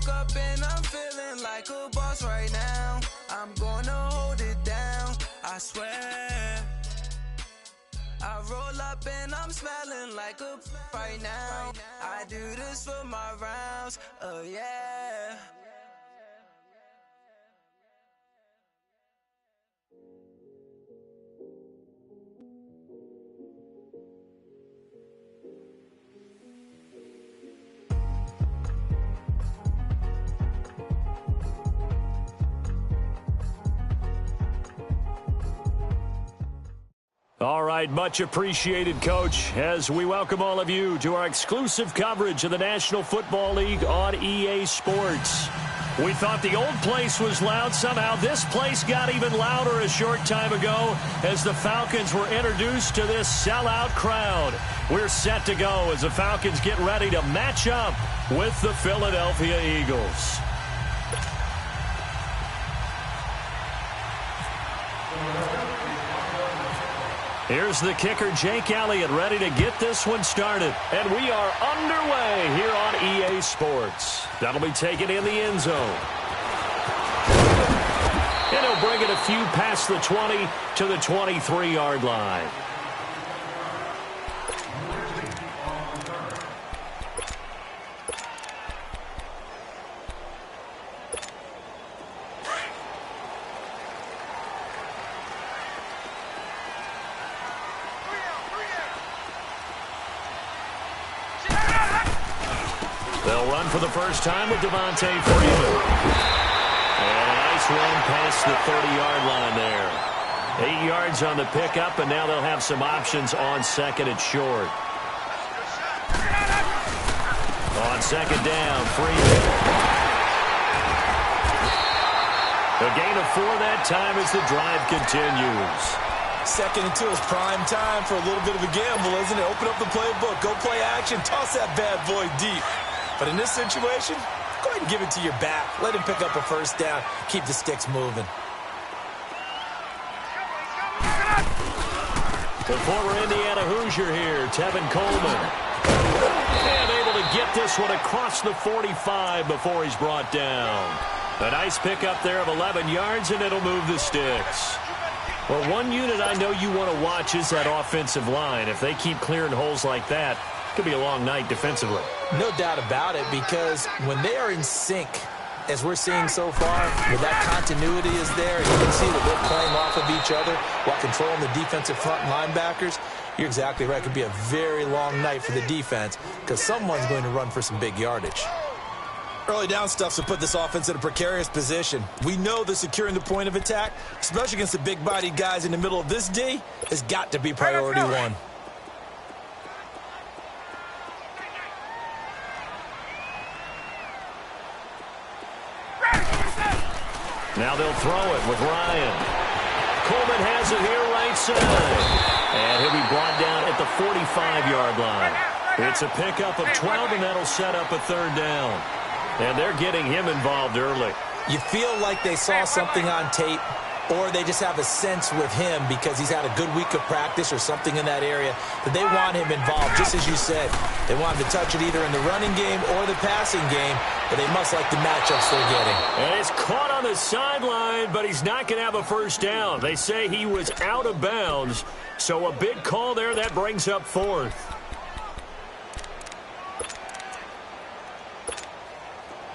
woke up and I'm feeling like a boss right now. I'm gonna hold it down, I swear. I roll up and I'm smelling like a right now. I do this for my rounds, oh yeah. All right, much appreciated, Coach, as we welcome all of you to our exclusive coverage of the National Football League on EA Sports. We thought the old place was loud. Somehow this place got even louder a short time ago as the Falcons were introduced to this sellout crowd. We're set to go as the Falcons get ready to match up with the Philadelphia Eagles. Here's the kicker, Jake Elliott, ready to get this one started. And we are underway here on EA Sports. That'll be taken in the end zone. And he'll bring it a few past the 20 to the 23-yard line. They'll run for the first time with Devontae Freeman. And a nice run past the 30-yard line there. 8 yards on the pickup, and now they'll have some options on second and short. On second down, Freeman. A gain of 4 that time as the drive continues. Second and 2 is prime time for a little bit of a gamble, isn't it? Open up the playbook, go play action, toss that bad boy deep. But in this situation, go ahead and give it to your back. Let him pick up a first down. Keep the sticks moving. The former Indiana Hoosier here, Tevin Coleman. And able to get this one across the 45 before he's brought down. A nice pickup there of 11 yards, and it'll move the sticks. Well, one unit I know you want to watch is that offensive line. If they keep clearing holes like that, it could be a long night defensively. No doubt about it, because when they are in sync, as we're seeing so far, where that continuity is there, and you can see that they're playing off of each other while controlling the defensive front linebackers, you're exactly right. It could be a very long night for the defense because someone's going to run for some big yardage. Early down stuff to put this offense in a precarious position. We know that securing the point of attack, especially against the big-bodied guys in the middle of this D, has got to be priority one. Now they'll throw it with Ryan. Coleman has it here right side. And he'll be brought down at the 45-yard line. It's a pickup of 12, and that'll set up a third down. And they're getting him involved early. You feel like they saw something on tape, or they just have a sense with him because he's had a good week of practice or something in that area that they want him involved, just as you said. They want him to touch it either in the running game or the passing game, but they must like the matchups they're getting. And it's caught on the sideline, but he's not going to have a first down. They say he was out of bounds, so a big call there that brings up fourth.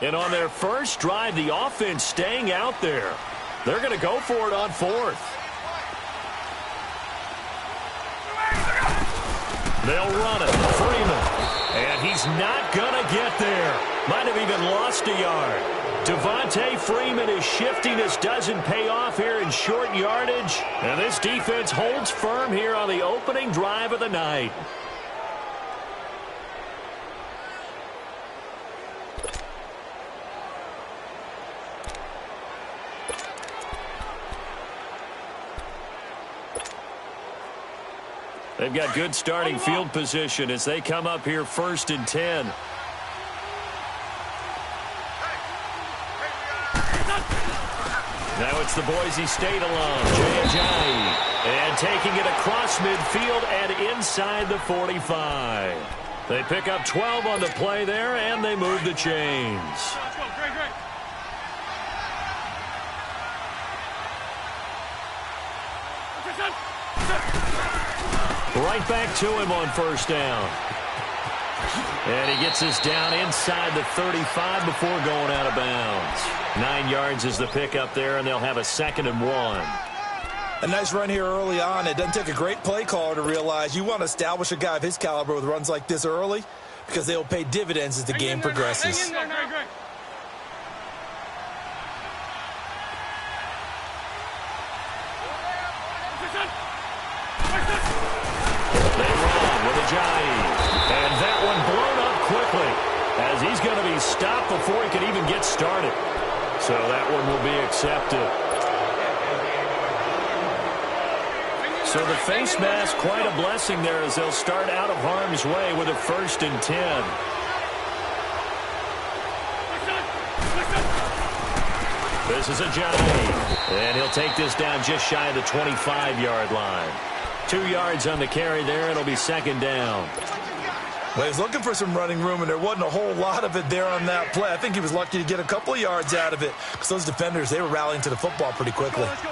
And on their first drive, the offense staying out there. They're going to go for it on fourth. They'll run it. Freeman. And he's not going to get there. Might have even lost a yard. Devontae Freeman is shifting. This doesn't pay off here in short yardage. And this defense holds firm here on the opening drive of the night. They've got good starting field position as they come up here 1st and 10. Now it's the Boise State alum, Jay Ajayi. And taking it across midfield and inside the 45. They pick up 12 on the play there, and they move the chains. Right back to him on first down. And he gets us down inside the 35 before going out of bounds. 9 yards is the pickup there, and they'll have a 2nd and 1. A nice run here early on. It doesn't take a great play caller to realize you want to establish a guy of his caliber with runs like this early because they will pay dividends as the game progresses. They run with Ajayi. And that one blown up quickly as he's going to be stopped before he can even get started. So that one will be accepted. So the face mask, quite a blessing there as they'll start out of harm's way with a 1st and 10. This is Ajayi. And he'll take this down just shy of the 25-yard line. 2 yards on the carry there. It'll be 2nd down. Well, he was looking for some running room, and there wasn't a whole lot of it there on that play. I think he was lucky to get a couple of yards out of it because those defenders, they were rallying to the football pretty quickly. Let's go.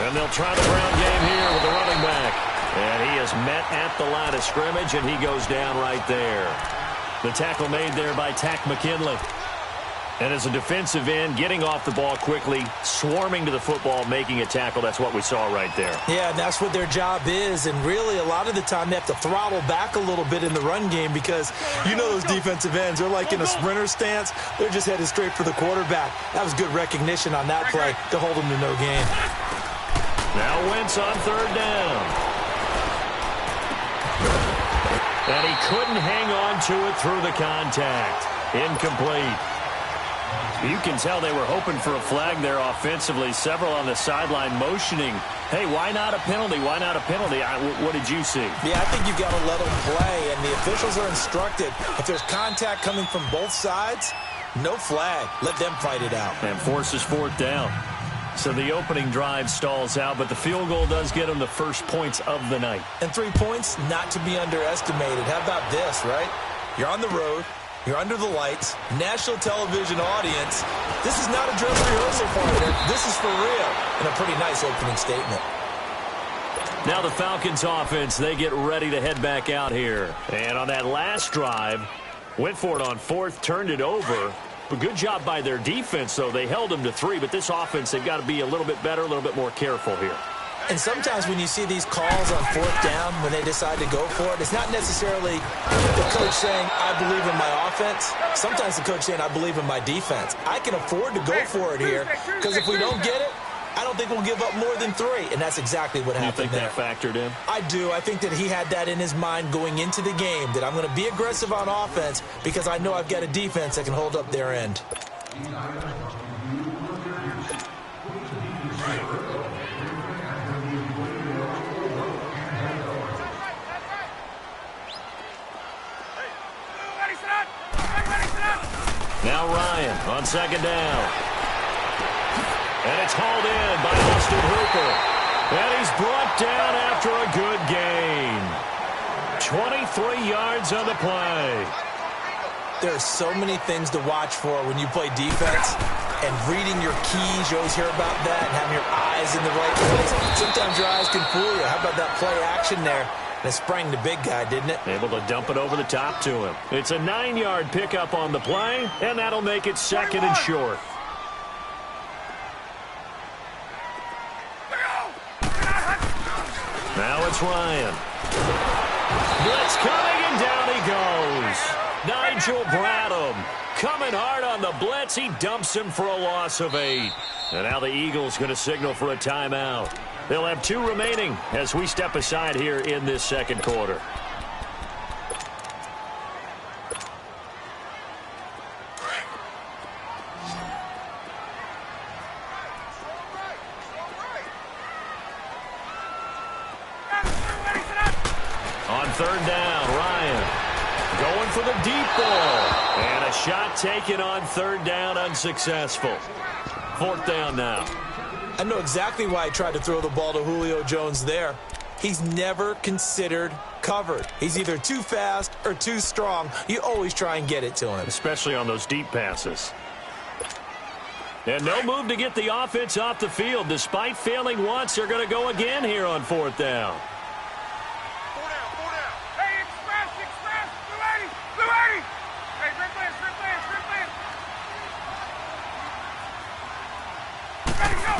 And they'll try the ground game here with the running back. And he is met at the line of scrimmage, and he goes down right there. The tackle made there by Tack McKinley. And as a defensive end, getting off the ball quickly, swarming to the football, making a tackle, that's what we saw right there. Yeah, and that's what their job is. And really, a lot of the time, they have to throttle back a little bit in the run game because you know those defensive ends, they're like in a sprinter stance. They're just headed straight for the quarterback. That was good recognition on that play to hold them to no gain. Now Wentz on 3rd down. And he couldn't hang on to it through the contact. Incomplete. You can tell they were hoping for a flag there offensively. Several on the sideline motioning, hey, why not a penalty? Why not a penalty? What did you see? Yeah, I think you've got to let them play, and the officials are instructed. If there's contact coming from both sides, no flag. Let them fight it out. And forces 4th down. So the opening drive stalls out, but the field goal does get them the first points of the night. And 3 points, not to be underestimated. How about this, right? You're on the road. You're under the lights, national television audience. This is not a dress rehearsal party. This is for real. And a pretty nice opening statement. Now the Falcons offense, they get ready to head back out here. And on that last drive, went for it on 4th, turned it over. But good job by their defense, though. They held them to 3, but this offense, they've got to be a little bit better, a little bit more careful here. And sometimes when you see these calls on 4th down, when they decide to go for it, it's not necessarily the coach saying, I believe in my offense. Sometimes the coach saying, I believe in my defense. I can afford to go for it here because if we don't get it, I don't think we'll give up more than 3. And that's exactly what happened there. You think that factored in? I do. I think that he had that in his mind going into the game, that I'm going to be aggressive on offense because I know I've got a defense that can hold up their end. Now Ryan on 2nd down. And it's hauled in by Austin Hooper. And he's brought down after a good gain. 23 yards on the play. There are so many things to watch for when you play defense. And reading your keys, you always hear about that, and having your eyes in the right place. Sometimes your eyes can fool you. How about that play action there? And it sprang the big guy, didn't it? Able to dump it over the top to him. It's a 9-yard pickup on the play, and that'll make it 2nd and short. Now it's Ryan. Blitz coming, and down he goes. Nigel Bradham coming hard on the blitz. He dumps him for a loss of 8. And now the Eagles going to signal for a timeout. They'll have 2 remaining as we step aside here in this 2nd quarter. On 3rd down, Ryan going for the deep ball. And a shot taken on 3rd down, unsuccessful. 4th down now. I know exactly why I tried to throw the ball to Julio Jones there. He's never considered covered. He's either too fast or too strong. You always try and get it to him. Especially on those deep passes. And no move to get the offense off the field. Despite failing once, they're going to go again here on 4th down. Hey, express, Blue 80. Hey, red flash. Ready, go.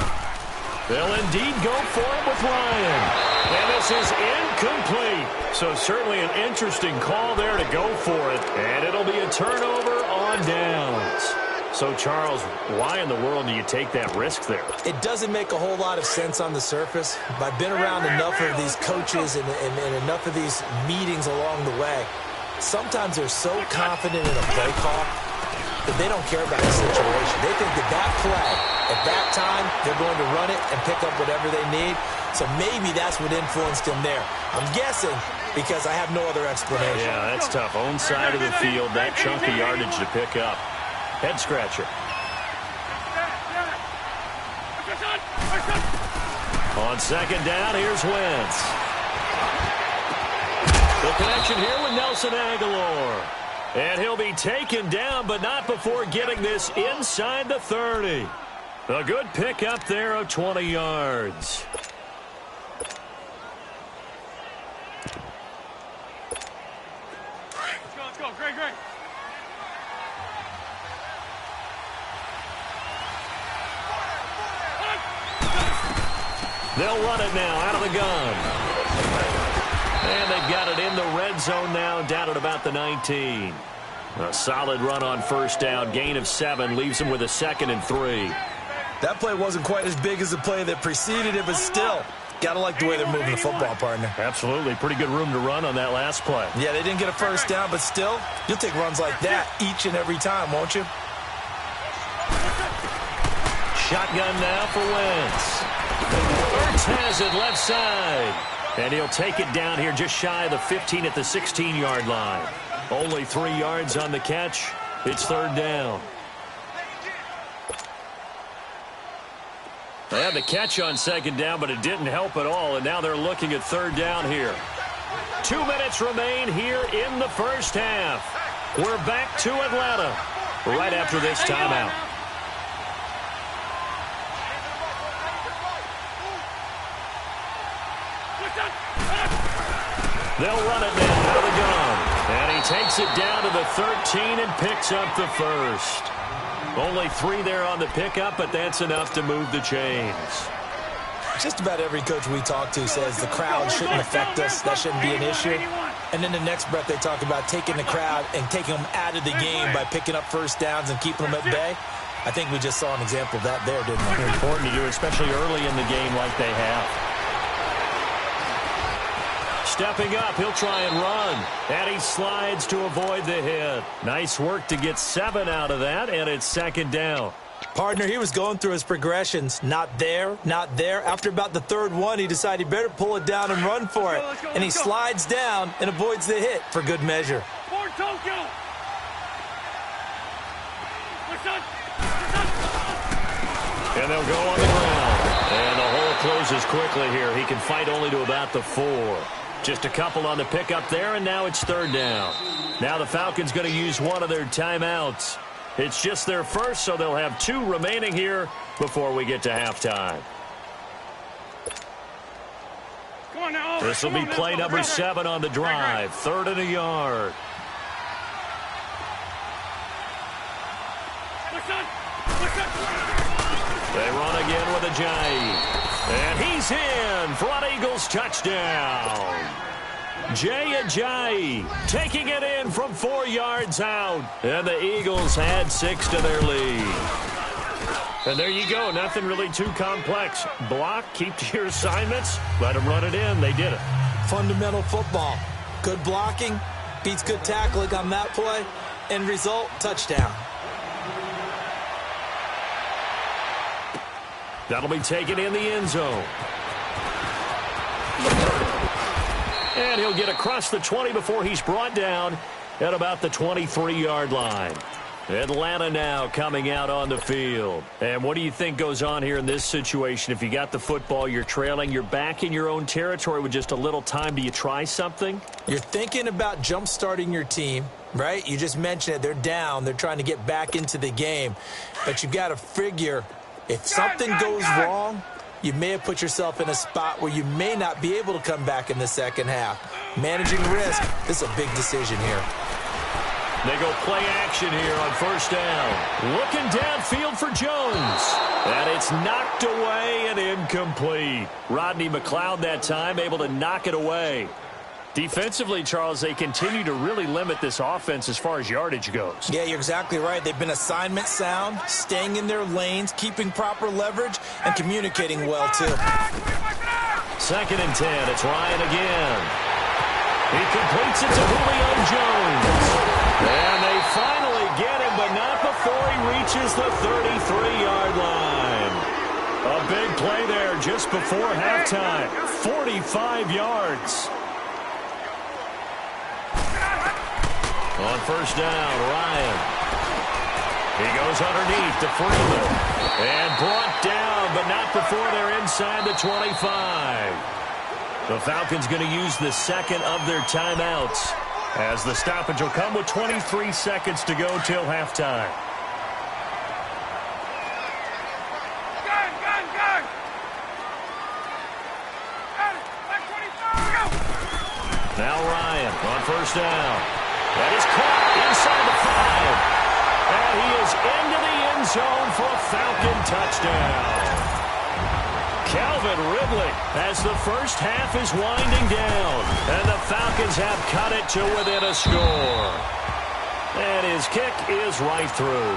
They'll indeed go for it with Ryan. And this is incomplete. So certainly an interesting call there to go for it. And it'll be a turnover on downs. So, Charles, why in the world do you take that risk there? It doesn't make a whole lot of sense on the surface. But I've been around enough of these coaches and enough of these meetings along the way. Sometimes they're so confident in a play call that they don't care about the situation. They think that play, at that time, they're going to run it and pick up whatever they need. So maybe that's what influenced him there. I'm guessing because I have no other explanation. Yeah, that's tough. Own side of the field, that chunk of yardage to pick up. Head scratcher. On 2nd down, here's Wentz. The connection here with Nelson Aguilar. And he'll be taken down, but not before getting this inside the 30. A good pickup there of 20 yards. Let's go. Great. They'll run it now out of the gun. And they've got it in the red zone now, down at about the 19. A solid run on 1st down. Gain of 7 leaves them with a 2nd and 3. That play wasn't quite as big as the play that preceded it, but still, got to like the way they're moving the football, partner. Absolutely. Pretty good room to run on that last play. Yeah, they didn't get a 1st down, but still, you'll take runs like that each and every time, won't you? Shotgun now for Wentz. Ertz has it left side. And he'll take it down here just shy of the 15 at the 16-yard line. Only 3 yards on the catch. It's 3rd down. They had the catch on 2nd down, but it didn't help at all. And now they're looking at 3rd down here. 2 minutes remain here in the 1st half. We're back to Atlanta right after this timeout. They'll run it now out of the gun. And he takes it down to the 13 and picks up the 1st. Only 3 there on the pickup, but that's enough to move the chains. Just about every coach we talk to says the crowd shouldn't affect us. That shouldn't be an issue. And then the next breath they talk about taking the crowd and taking them out of the game by picking up 1st downs and keeping them at bay. I think we just saw an example of that there, didn't we? Important to do, especially early in the game like they have. Stepping up, he'll try and run. And he slides to avoid the hit. Nice work to get 7 out of that, and it's 2nd down. Partner, he was going through his progressions. Not there, not there. After about the 3rd one, he decided he better pull it down and run for it. And he slides down and avoids the hit for good measure. And they'll go on the ground. And the hole closes quickly here. He can fight only to about the 4. Just a couple on the pickup there, and now it's 3rd down. Now the Falcons going to use one of their timeouts. It's just their first, so they'll have 2 remaining here before we get to halftime. This will be play number 7 on the drive. 3rd and a yard. They run again with Ajayi. And he's in for an Eagles touchdown. Jay Ajayi taking it in from 4 yards out. And the Eagles had 6 to their lead. And there you go. Nothing really too complex. Block, keep to your assignments, let them run it in. They did it. Fundamental football. Good blocking beats good tackling on that play. End result, touchdown. That'll be taken in the end zone. And he'll get across the 20 before he's brought down at about the 23-yard line. Atlanta now coming out on the field. And what do you think goes on here in this situation? If you got the football, you're trailing, you're back in your own territory with just a little time. Do you try something? You're thinking about jump-starting your team, right? You just mentioned it. They're down. They're trying to get back into the game. But you've got to figure if something goes wrong, you may have put yourself in a spot where you may not be able to come back in the second half. Managing risk, this is a big decision here. They go play action here on first down. Looking downfield for Jones. And it's knocked away and incomplete. Rodney McLeod that time able to knock it away. Defensively, Charles, they continue to really limit this offense as far as yardage goes. Yeah, you're exactly right. They've been assignment sound, staying in their lanes, keeping proper leverage, and communicating well, too. 2nd and 10. It's Ryan again. He completes it to Julio Jones. And they finally get him, but not before he reaches the 33-yard line. A big play there just before halftime. 45 yards. On first down, Ryan. He goes underneath to Freeman. And brought down, but not before they're inside the 25. The Falcons going to use the second of their timeouts, as the stoppage will come with 23 seconds to go till halftime. Gun! Now Ryan on first down. That is caught inside the 5. And he is into the end zone for a Falcon touchdown. Calvin Ridley as the first half is winding down. And the Falcons have cut it to within a score. And his kick is right through.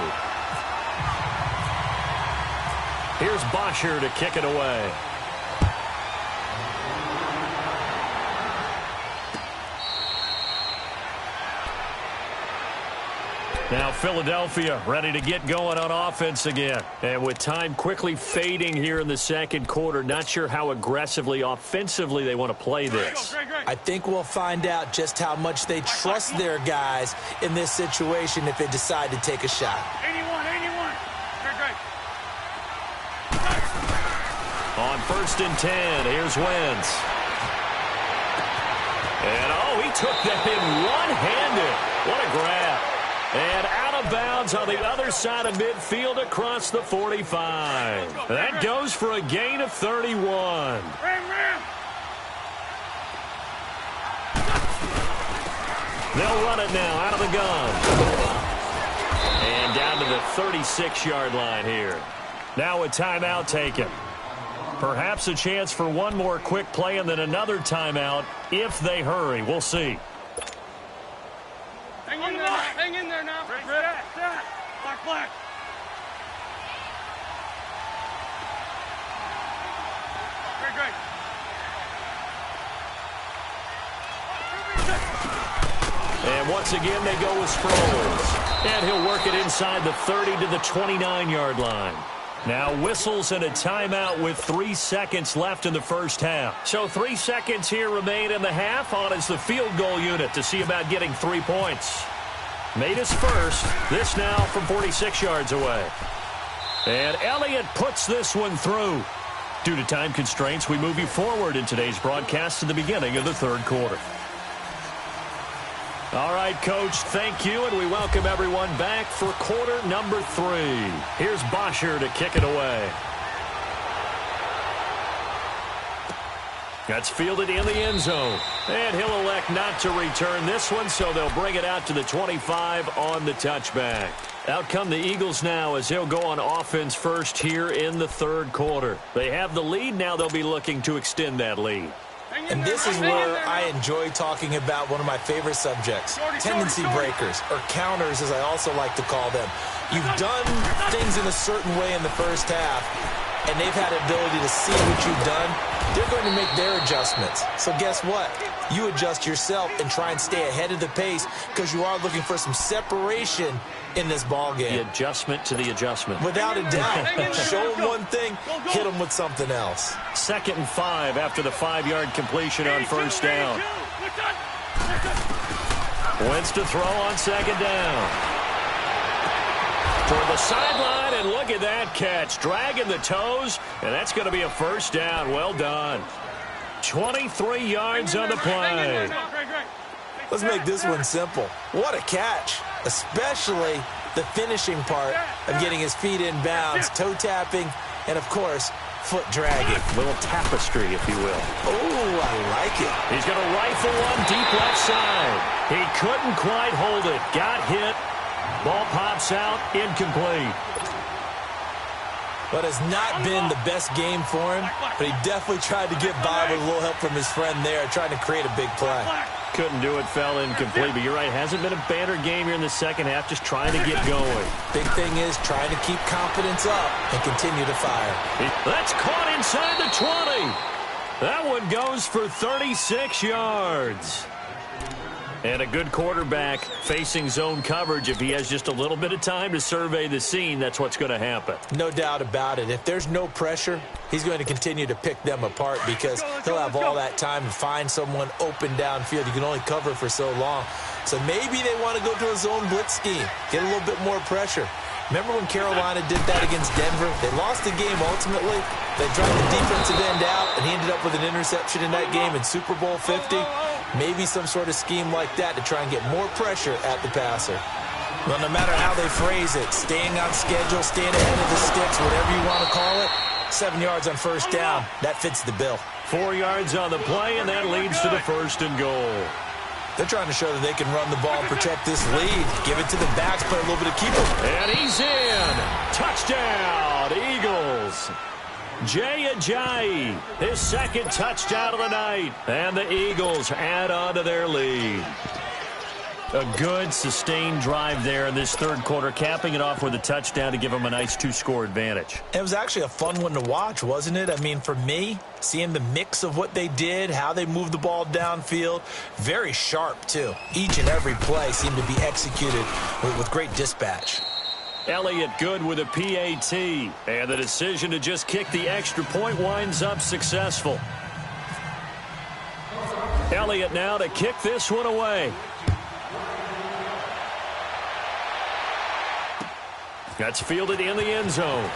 Here's Bosher to kick it away. Now Philadelphia ready to get going on offense again. And with time quickly fading here in the second quarter, not sure how aggressively, offensively they want to play this. I think we'll find out just how much they trust their guys in this situation if they decide to take a shot. 81. On 1st and 10, here's Wentz. And he took that in one-handed. What a grab. And out of bounds on the other side of midfield across the 45. That goes for a gain of 31. They'll run it now out of the gun. And down to the 36-yard line here. Now a timeout taken. Perhaps a chance for one more quick play and then another timeout if they hurry. We'll see. Hang in there now. Black. Great. And once again, they go with Sproles. And he'll work it inside the 30 to the 29-yard line. Now whistles and a timeout with 3 seconds left in the first half. So 3 seconds here remain in the half. On is the field goal unit to see about getting 3 points. Made his first. This now from 46 yards away. And Elliott puts this one through. Due to time constraints, we move you forward in today's broadcast to the beginning of the third quarter. All right, Coach, thank you, and we welcome everyone back for quarter number 3. Here's Bosher to kick it away. That's fielded in the end zone. And he'll elect not to return this one, so they'll bring it out to the 25 on the touchback. Out come the Eagles now as they'll go on offense first here in the third quarter. They have the lead. Now they'll be looking to extend that lead. And this is where I enjoy talking about one of my favorite subjects, tendency breakers, or counters as I also like to call them. You've done things in a certain way in the first half, and they've had the ability to see what you've done. They're going to make their adjustments. So guess what? You adjust yourself and try and stay ahead of the pace because you are looking for some separation in this ball game. The adjustment to the adjustment. Without a doubt. Show them one thing, hit them with something else. 2nd and 5 after the 5-yard completion on first down. Wentz to throw on 2nd down. Toward the sideline, and look at that catch. Dragging the toes, and that's going to be a first down. Well done. 23 yards on the play. Let's make this one simple. What a catch, especially the finishing part of getting his feet in bounds, toe tapping, and, of course, foot dragging. Little tapestry, if you will. Oh, I like it. He's going to rifle one deep left side. He couldn't quite hold it. Got hit. Ball pops out. Incomplete. But has not been the best game for him, but he definitely tried to get by with a little help from his friend there, trying to create a big play. Couldn't do it, fell incomplete, but you're right, hasn't been a banner game here in the second half, just trying to get going. Big thing is trying to keep confidence up and continue to fire. That's caught inside the 20. That one goes for 36 yards. And a good quarterback facing zone coverage. If he has just a little bit of time to survey the scene, that's what's going to happen. No doubt about it. If there's no pressure, he's going to continue to pick them apart because he'll have all that time to find someone open downfield. You can only cover for so long. So maybe they want to go to a zone blitz scheme, get a little bit more pressure. Remember when Carolina did that against Denver? They lost the game ultimately. They dropped the defensive end out, and he ended up with an interception in that game in Super Bowl 50. Maybe some sort of scheme like that to try and get more pressure at the passer. Well, no matter how they phrase it, staying on schedule, staying ahead of the sticks, whatever you want to call it, 7 yards on first down, that fits the bill. 4 yards on the play, and that leads to the first and goal. They're trying to show that they can run the ball and protect this lead. Give it to the backs, play a little bit of keeper. And he's in. Touchdown, Eagles. Jay Ajayi, his second touchdown of the night. And the Eagles add on to their lead. A good, sustained drive there in this third quarter, capping it off with a touchdown to give them a nice 2-score advantage. It was actually a fun one to watch, wasn't it? I mean, for me, seeing the mix of what they did, how they moved the ball downfield, very sharp, too. Each and every play seemed to be executed with great dispatch. Elliott good with a PAT, and the decision to just kick the extra point winds up successful. Elliott now to kick this one away. That's fielded in the end zone.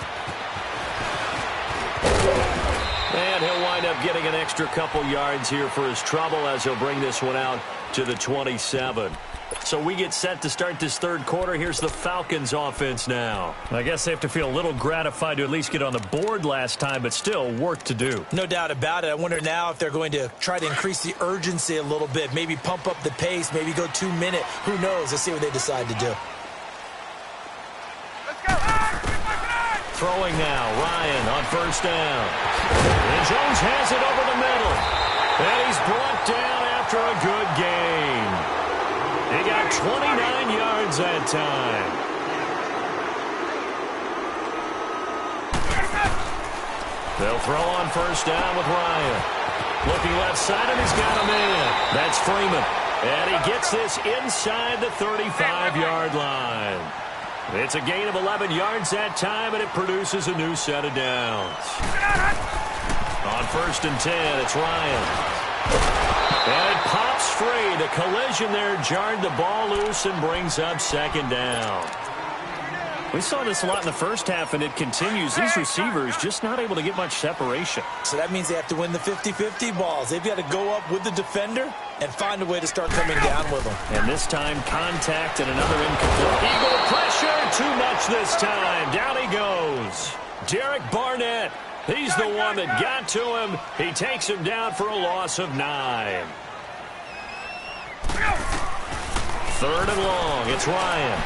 And he'll wind up getting an extra couple yards here for his trouble as he'll bring this one out to the 27. So we get set to start this third quarter. Here's the Falcons offense now. I guess they have to feel a little gratified to at least get on the board last time, but still work to do. No doubt about it. I wonder now if they're going to try to increase the urgency a little bit, maybe pump up the pace, maybe go 2 minute. Who knows? Let's see what they decide to do. Throwing now, Ryan on first down. And Jones has it over the middle. And he's brought down after a good gain. He got 29 yards that time. They'll throw on first down with Ryan. Looking left side, and he's got him in. That's Freeman. And he gets this inside the 35-yard line. It's a gain of 11 yards that time, and it produces a new set of downs. On first and 10, it's Ryan. And it pops free. The collision there jarred the ball loose and brings up second down. We saw this a lot in the first half, and it continues. These receivers just not able to get much separation. So that means they have to win the 50-50 balls. They've got to go up with the defender and find a way to start coming down with them. And this time, contact and another incomplete. Eagle pressure, too much this time. Down he goes. Derek Barnett, he's the one that got to him. He takes him down for a loss of 9. Third and long, it's Ryan.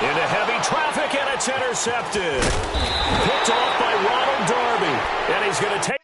Into heavy traffic, and it's intercepted. Picked off by Ronald Darby. And he's going to take